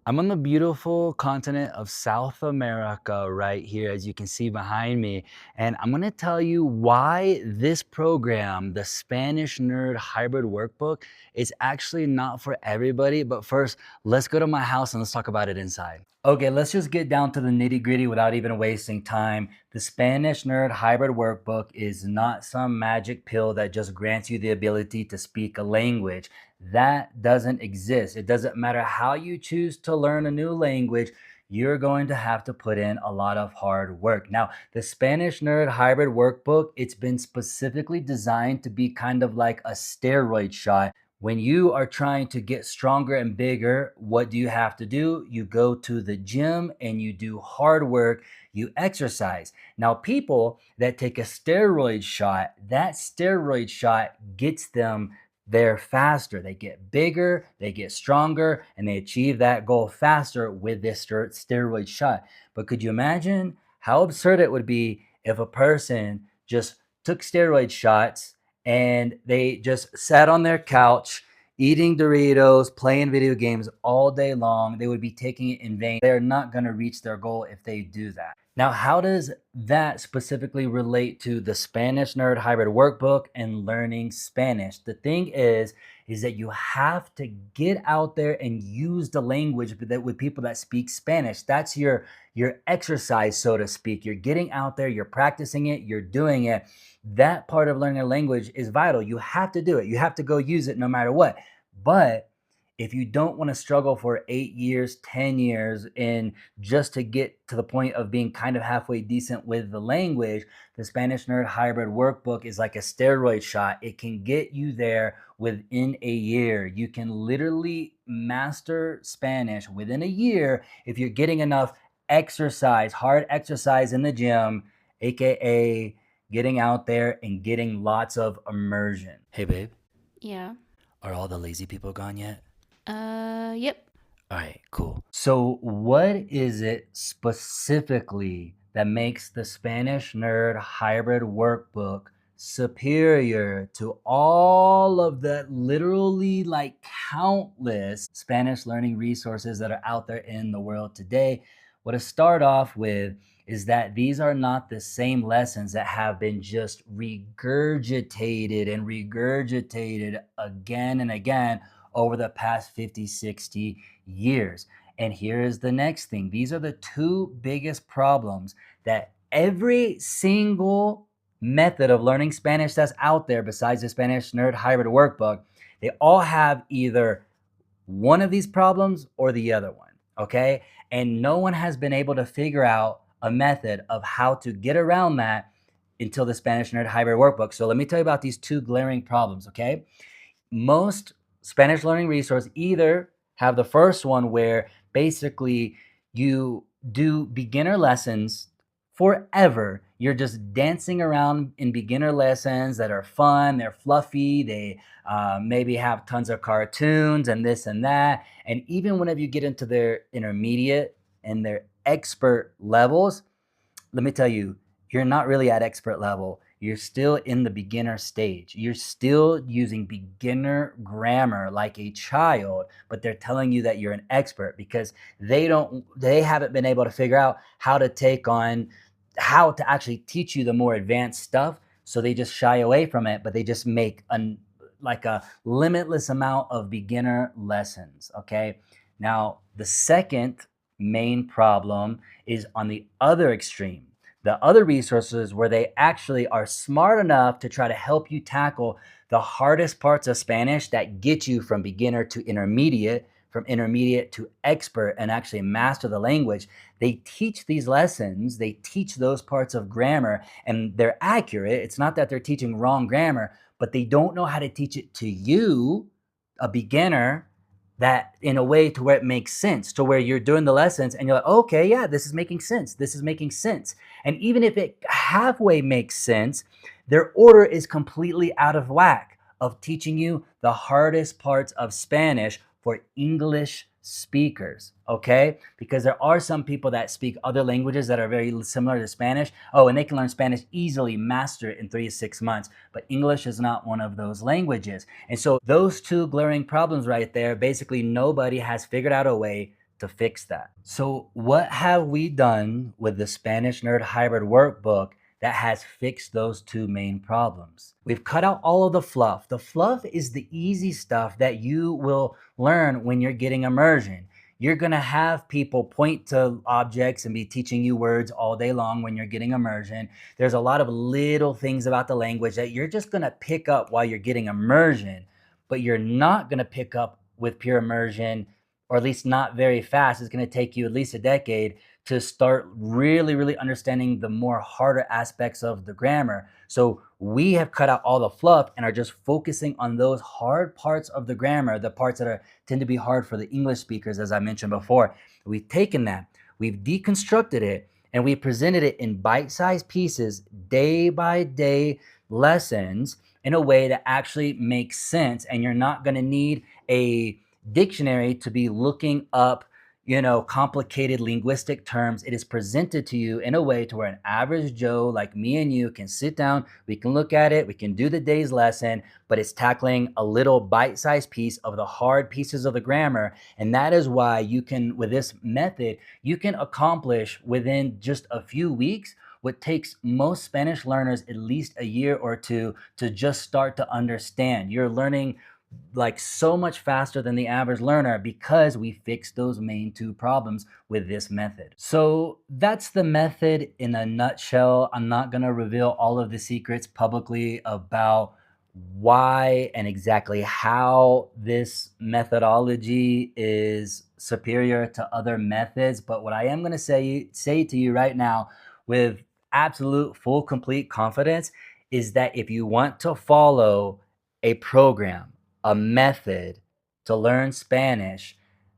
I'm on the beautiful continent of South America right here, as you can see behind me. And I'm going to tell you why this program, the Spanish Nerd Hybrid Workbook, is actually not for everybody. But first, let's go to my house and let's talk about it inside. Okay, let's just get down to the nitty gritty without even wasting time. The Spanish Nerd Hybrid Workbook is not some magic pill that just grants you the ability to speak a language. That doesn't exist. It doesn't matter how you choose to learn a new language, you're going to have to put in a lot of hard work. Now, the Spanish Nerd Hybrid Workbook, it's been specifically designed to be kind of like a steroid shot. When you are trying to get stronger and bigger, what do you have to do? You go to the gym and you do hard work, you exercise. Now, people that take a steroid shot, that steroid shot gets them there faster. They get bigger, they get stronger, and they achieve that goal faster with this steroid shot. But could you imagine how absurd it would be if a person just took steroid shots and they just sat on their couch eating Doritos, playing video games all day long? They would be taking it in vain. They're not going to reach their goal if they do that. Now, how does that specifically relate to the Spanish Nerd Hybrid Workbook and learning Spanish? The thing is that you have to get out there and use the language with people that speak Spanish. That's your exercise, so to speak. You're getting out there, you're practicing it, you're doing it. That part of learning a language is vital. You have to do it. You have to go use it no matter what. But if you don't want to struggle for 8 years, 10 years, and just to get to the point of being kind of halfway decent with the language, the Spanish Nerd Hybrid Workbook is like a steroid shot. It can get you there within a year. You can literally master Spanish within a year if you're getting enough exercise, hard exercise in the gym, aka getting out there and getting lots of immersion. Hey, babe, Yeah. are all the lazy people gone yet? Yep. All right, cool. So, what is it specifically that makes the Spanish Nerd Hybrid Workbook superior to all of the literally like countless Spanish learning resources that are out there in the world today? What to start off with is that these are not the same lessons that have been just regurgitated and regurgitated again and again over the past 50, 60 years. And here is the next thing. These are the two biggest problems that every single method of learning Spanish that's out there besides the Spanish Nerd Hybrid Workbook, they all have either one of these problems or the other one, okay? And no one has been able to figure out a method of how to get around that until the Spanish Nerd Hybrid Workbook. So let me tell you about these two glaring problems, okay? Most Spanish learning resources either have the first one where basically you do beginner lessons forever. You're just dancing around in beginner lessons that are fun, they're fluffy, they maybe have tons of cartoons and this and that. And even whenever you get into their intermediate and their expert levels, let me tell you, you're not really at expert level. You're still in the beginner stage. You're still using beginner grammar like a child, but they're telling you that you're an expert because they haven't been able to figure out how to take on how to actually teach you the more advanced stuff. So they just shy away from it, but they just make like a limitless amount of beginner lessons. Okay. Now, the second main problem is on the other extreme. The other resources where they actually are smart enough to try to help you tackle the hardest parts of Spanish that get you from beginner to intermediate, from intermediate to expert, and actually master the language. They teach these lessons, they teach those parts of grammar, and they're accurate. It's not that they're teaching wrong grammar, but they don't know how to teach it to you, a beginner, that in a way to where it makes sense, to where you're doing the lessons and you're like, okay, yeah, this is making sense. This is making sense. And even if it halfway makes sense, their order is completely out of whack of teaching you the hardest parts of Spanish for English speakers, okay? Because there are some people that speak other languages that are very similar to Spanish. Oh, and they can learn Spanish easily, master it in 3 to 6 months. But English is not one of those languages. And so those two glaring problems right there, basically nobody has figured out a way to fix that. So, what have we done with the Spanish Nerd Hybrid Workbook that has fixed those two main problems? We've cut out all of the fluff. The fluff is the easy stuff that you will learn when you're getting immersion. You're going to have people point to objects and be teaching you words all day long when you're getting immersion. There's a lot of little things about the language that you're just going to pick up while you're getting immersion, but you're not going to pick up with pure immersion, or at least not very fast. It's going to take you at least a decade to start really understanding the more harder aspects of the grammar. So we have cut out all the fluff and are just focusing on those hard parts of the grammar, the parts that tend to be hard for the English speakers, as I mentioned before. We've taken that, we've deconstructed it, and we presented it in bite-sized pieces, day by day lessons, in a way that actually makes sense. And you're not going to need a dictionary to be looking up, complicated linguistic terms. It is presented to you in a way to where an average Joe like me and you can sit down, we can look at it, we can do the day's lesson, but it's tackling a little bite-sized piece of the hard pieces of the grammar. And that is why you can, with this method, you can accomplish within just a few weeks what takes most Spanish learners at least a year or two to just start to understand. You're learning like so much faster than the average learner because we fixed those main two problems with this method. So that's the method in a nutshell. I'm not going to reveal all of the secrets publicly about why and exactly how this methodology is superior to other methods, but what I am going to say to you right now with absolute full complete confidence is that if you want to follow a program, a method to learn Spanish,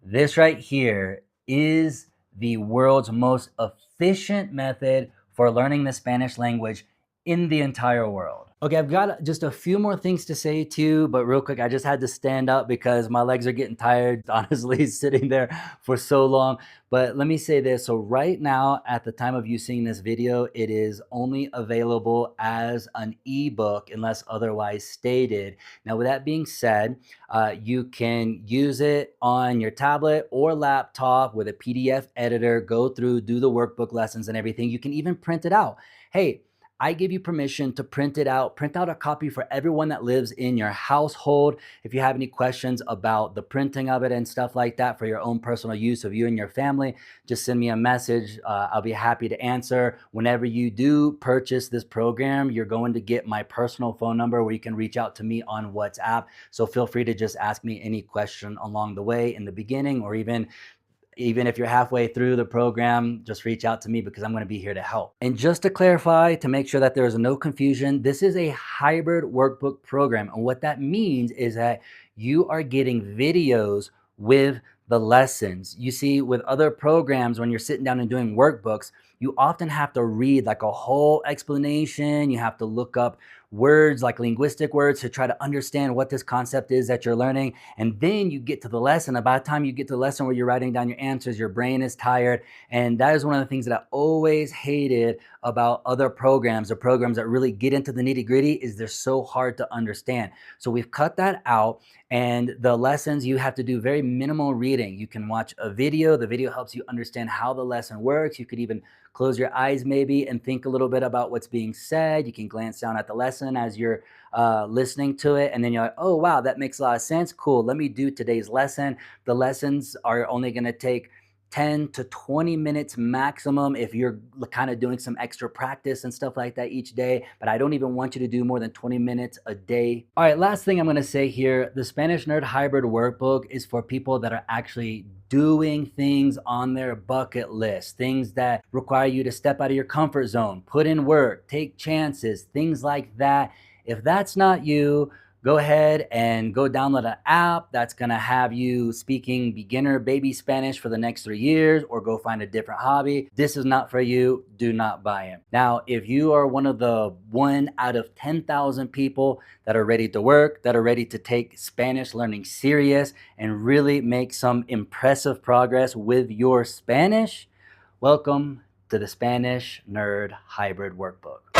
this right here is the world's most efficient method for learning the Spanish language in the entire world. Okay, I've got just a few more things to say to you, but real quick, I just had to stand up because my legs are getting tired, honestly, sitting there for so long. But let me say this. So right now, at the time of you seeing this video, it is only available as an ebook unless otherwise stated. Now, with that being said, you can use it on your tablet or laptop with a PDF editor, go through, do the workbook lessons and everything. You can even print it out. Hey, I give you permission to print it out, print out a copy for everyone that lives in your household. If you have any questions about the printing of it and stuff like that for your own personal use of you and your family, just send me a message. I'll be happy to answer. Whenever you do purchase this program, you're going to get my personal phone number where you can reach out to me on WhatsApp. So feel free to just ask me any question along the way in the beginning, or even if you're halfway through the program, just reach out to me because I'm going to be here to help. And just to clarify, to make sure that there is no confusion, this is a hybrid workbook program. And what that means is that you are getting videos with the lessons. You see, with other programs, when you're sitting down and doing workbooks, you often have to read like a whole explanation. You have to look up words like linguistic words to try to understand what this concept is that you're learning. And then you get to the lesson. And by the time you get to the lesson where you're writing down your answers, your brain is tired. And that is one of the things that I always hated about other programs, or programs that really get into the nitty gritty, is they're so hard to understand. So we've cut that out. And the lessons, you have to do very minimal reading. You can watch a video. The video helps you understand how the lesson works. You could even close your eyes maybe and think a little bit about what's being said. You can glance down at the lesson as you're listening to it. And then you're like, oh, wow, that makes a lot of sense. Cool. Let me do today's lesson. The lessons are only going to take 10 to 20 minutes maximum if you're kind of doing some extra practice and stuff like that each day. But I don't even want you to do more than 20 minutes a day. All right, last thing I'm going to say here, the Spanish Nerd Hybrid Workbook is for people that are actually doing things on their bucket list, things that require you to step out of your comfort zone, put in work, take chances, things like that. If that's not you, go ahead and go download an app that's going to have you speaking beginner baby Spanish for the next 3 years, or go find a different hobby. This is not for you. Do not buy it. Now, if you are one of the 1 out of 10,000 people that are ready to work, that are ready to take Spanish learning serious and really make some impressive progress with your Spanish, welcome to the Spanish Nerd Hybrid Workbook.